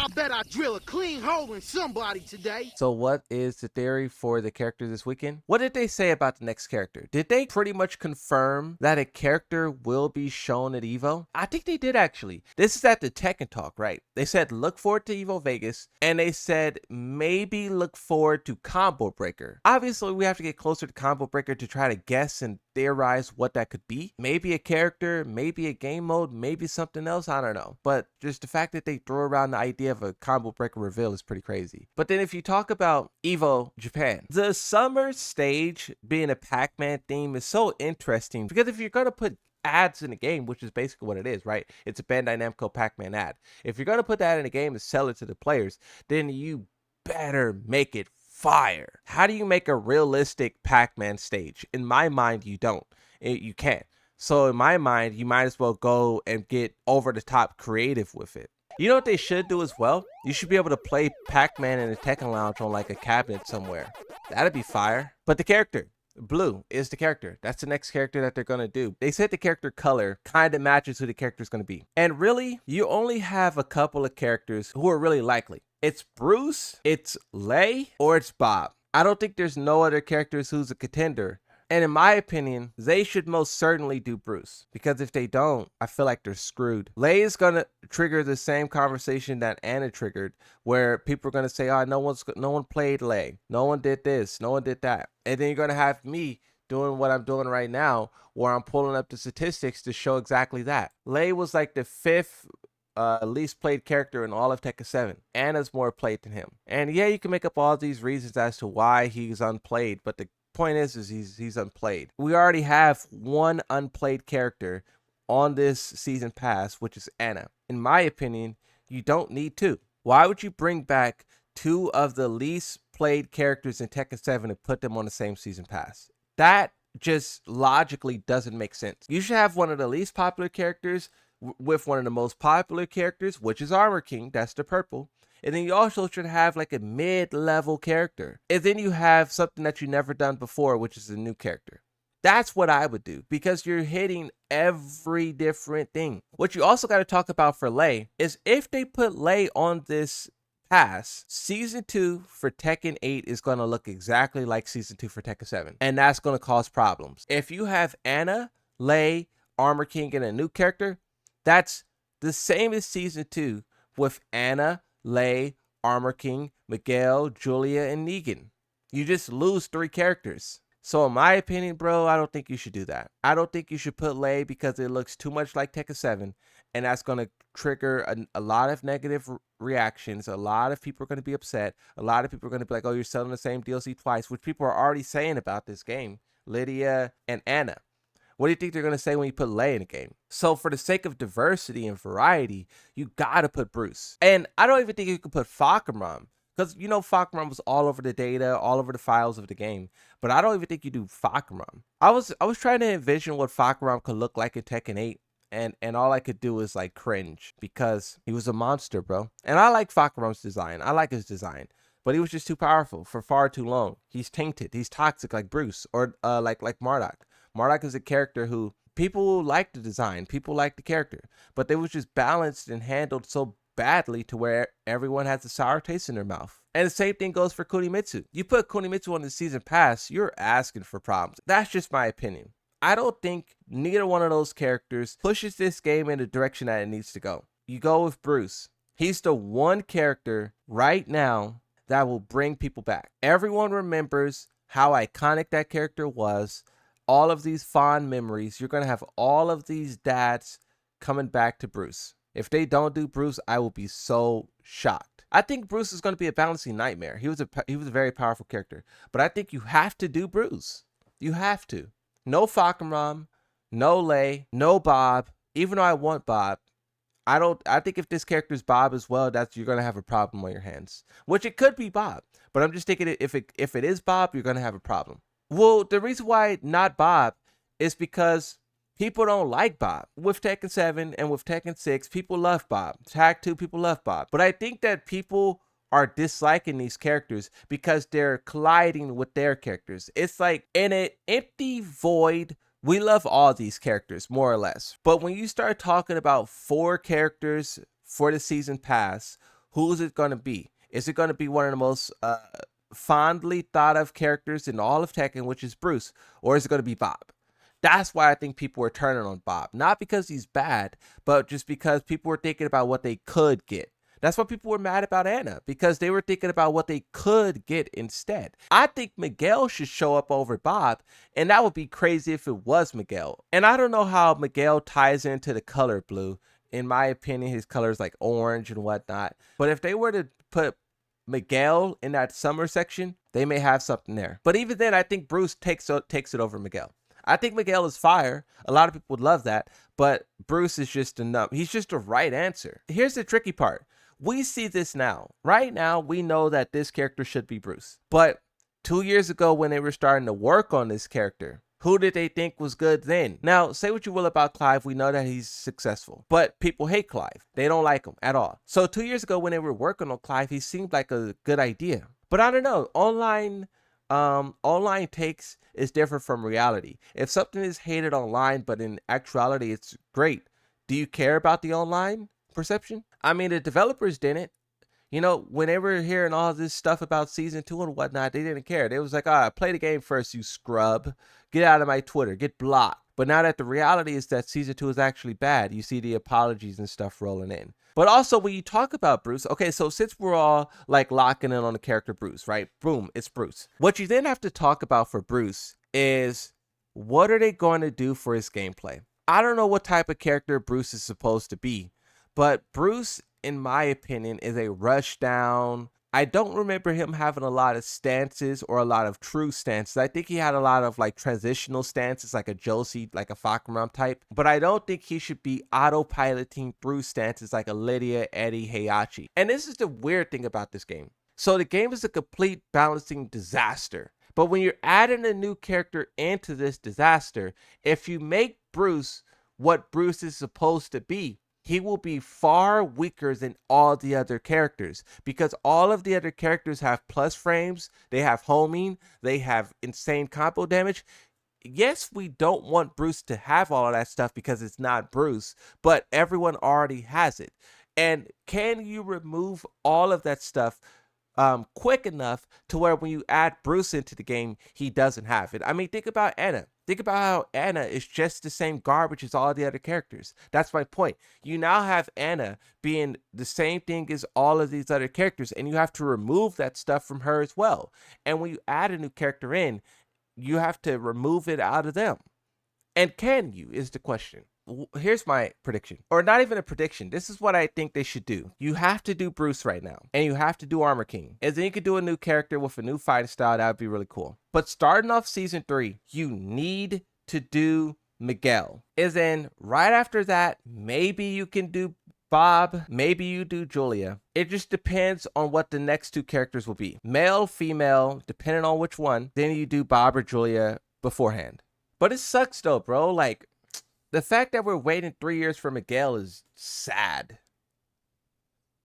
I bet I drill a clean hole in somebody today. So what is the theory for the character this weekend? What did they say about the next character? Did they pretty much confirm that a character will be shown at EVO? I think they did actually. This is at the Tekken talk, right? They said look forward to EVO Vegas, and they said maybe look forward to Combo Breaker. Obviously, we have to get closer to Combo Breaker to try to guess and theorize what that could be. Maybe a character, maybe a game mode, maybe something else, I don't know. But just the fact that they throw around the idea of a Combo Breaker reveal is pretty crazy. But then if you talk about EVO Japan, the summer stage being a Pac-Man theme is so interesting, because if you're going to put ads in a game, which is basically what it is, right? It's a Bandai Namco Pac-Man ad. If you're going to put that in a game and sell it to the players, then you better make it fire. How do you make a realistic Pac-Man stage? In my mind, you don't. You can't. So in my mind, you might as well go and get over the top creative with it. You know what they should do as well? You should be able to play Pac-Man in a Tekken lounge on like a cabinet somewhere. That'd be fire. But the character, Blue, is the character. That's the next character that they're going to do. They said the character color kind of matches who the character is going to be. And really, you only have a couple of characters who are really likely. It's Bruce, it's Lei, or it's Bob. I don't think there's no other characters who's a contender. And in my opinion, they should most certainly do Bruce, because if they don't, I feel like they're screwed. Lei is going to trigger the same conversation that Anna triggered, where people are going to say, oh, no one played Lei. No one did this. No one did that. And then you're going to have me doing what I'm doing right now, where I'm pulling up the statistics to show exactly that. Lei was like the 5th least played character in all of Tekken 7. Anna's more played than him. And yeah, you can make up all these reasons as to why he's unplayed, but the point is he's unplayed. We already have one unplayed character on this season pass, which is Anna. In my opinion, you don't need two. Why would you bring back 2 of the least played characters in Tekken 7 and put them on the same season pass? That just logically doesn't make sense. You should have one of the least popular characters with one of the most popular characters, which is Armor King. That's the purple. And then you also should have like a mid-level character. And then you have something that you never done before, which is a new character. That's what I would do, because you're hitting every different thing. What you also got to talk about for Lei is if they put Lei on this pass, Season 2 for Tekken 8 is going to look exactly like Season 2 for Tekken 7. And that's going to cause problems. If you have Anna, Lei, Armor King, and a new character, that's the same as Season 2 with Anna, Lei, Armor King, Miguel, Julia, and Negan. You just lose 3 characters. So in my opinion, bro, I don't think you should do that. I don't think you should put Lei because it looks too much like Tekken 7, and that's going to trigger a lot of negative reactions. A lot of people are going to be upset. A lot of people are going to be like, oh, you're selling the same DLC twice, which people are already saying about this game, Lydia and Anna. What do you think they're going to say when you put Lei in a game? So for the sake of diversity and variety, you got to put Bruce. And I don't even think you could put Fakamram, because you know Fakamram was all over the data, all over the files of the game. But I don't even think you do Fakamram. I was trying to envision what Fakamram could look like in Tekken 8. And all I could do is like cringe, because he was a monster, bro. And I like Fakamram's design. I like his design. But he was just too powerful for far too long. He's tainted. He's toxic like Bruce, or like Marduk. Marduk is a character who people like the design, people like the character, but they was just balanced and handled so badly to where everyone has a sour taste in their mouth. And the same thing goes for Kunimitsu. You put Kunimitsu on the season pass, you're asking for problems. That's just my opinion. I don't think neither one of those characters pushes this game in the direction that it needs to go. You go with Bruce. He's the one character right now that will bring people back. Everyone remembers how iconic that character was. All of these fond memories. You're going to have all of these dads coming back to Bruce. If they don't do Bruce, I will be so shocked. I think Bruce is going to be a balancing nightmare. He was a very powerful character. But I think you have to do Bruce. You have to. No Fakamram, no Lei, no Bob. Even though I want Bob, I think if this character is Bob as well, you're going to have a problem on your hands. Which it could be Bob. But I'm just thinking if it is Bob, you're going to have a problem. Well, the reason why not Bob is because people don't like Bob. With Tekken 7 and with Tekken 6, people love Bob. Tag 2, people love Bob. But I think that people are disliking these characters because they're colliding with their characters. It's like in an empty void, we love all these characters, more or less. But when you start talking about 4 characters for the season pass Who is it going to be? Is it going to be one of the most fondly thought of characters in all of Tekken, which is Bruce, or is it going to be Bob? That's why I think people were turning on Bob. Not because he's bad, but just because people were thinking about what they could get. That's why people were mad about Anna, because they were thinking about what they could get instead. I think Miguel should show up over Bob, and that would be crazy if it was Miguel. And I don't know how Miguel ties into the color blue. In my opinion, his color is like orange and whatnot. But if they were to put Miguel in that summer section, they may have something there. But even then, I think Bruce takes it over Miguel. I think Miguel is fire. A lot of people would love that, but Bruce is just enough. He's just the right answer. Here's the tricky part. We see this now. Right now, we know that this character should be Bruce. But 2 years ago, when they were starting to work on this character, who did they think was good then? Now, say what you will about Clive. We know that he's successful, but people hate Clive. They don't like him at all. So 2 years ago, when they were working on Clive, he seemed like a good idea. But I don't know. Online takes is different from reality. If something is hated online, but in actuality, it's great. Do you care about the online perception? I mean, the developers didn't. You know, when they were hearing all this stuff about season 2 and whatnot, they didn't care. They was like, all right, play the game first, you scrub. Get out of my Twitter. Get blocked. But now that the reality is that season 2 is actually bad, you see the apologies and stuff rolling in. But also, when you talk about Bruce, okay, so since we're all like locking in on the character Bruce, right? Boom, it's Bruce. What you then have to talk about for Bruce is, what are they going to do for his gameplay? I don't know what type of character Bruce is supposed to be, but Bruce, in my opinion, is a rush down. I don't remember him having a lot of stances or a lot of true stances. I think he had a lot of like transitional stances, like a Josie, like a Fakuram type. But I don't think he should be autopiloting Bruce stances like a Lydia, Eddie, Heihachi. And this is the weird thing about this game. So the game is a complete balancing disaster. But when you're adding a new character into this disaster, if you make Bruce what Bruce is supposed to be, he will be far weaker than all the other characters, because all of the other characters have plus frames, they have homing, they have insane combo damage. Yes, we don't want Bruce to have all of that stuff because it's not Bruce, but everyone already has it. And can you remove all of that stuff quick enough to where when you add Bruce into the game, he doesn't have it? I mean, think about Anna. Think about how Anna is just the same garbage as all the other characters. That's my point. You now have Anna being the same thing as all of these other characters, and you have to remove that stuff from her as well. And when you add a new character in, you have to remove it out of them. And can you, is the question. Here's my prediction, or not even a prediction. This is what I think they should do. You have to do Bruce right now, and you have to do Armor King. And then you could do a new character with a new fighting style. That would be really cool. But starting off season 3, you need to do Miguel. As in, right after that, maybe you can do Bob, maybe you do Julia. It just depends on what the next 2 characters will be. Male, female, depending on which one. Then you do Bob or Julia beforehand. But it sucks though, bro. Like, the fact that we're waiting 3 years for Miguel is sad.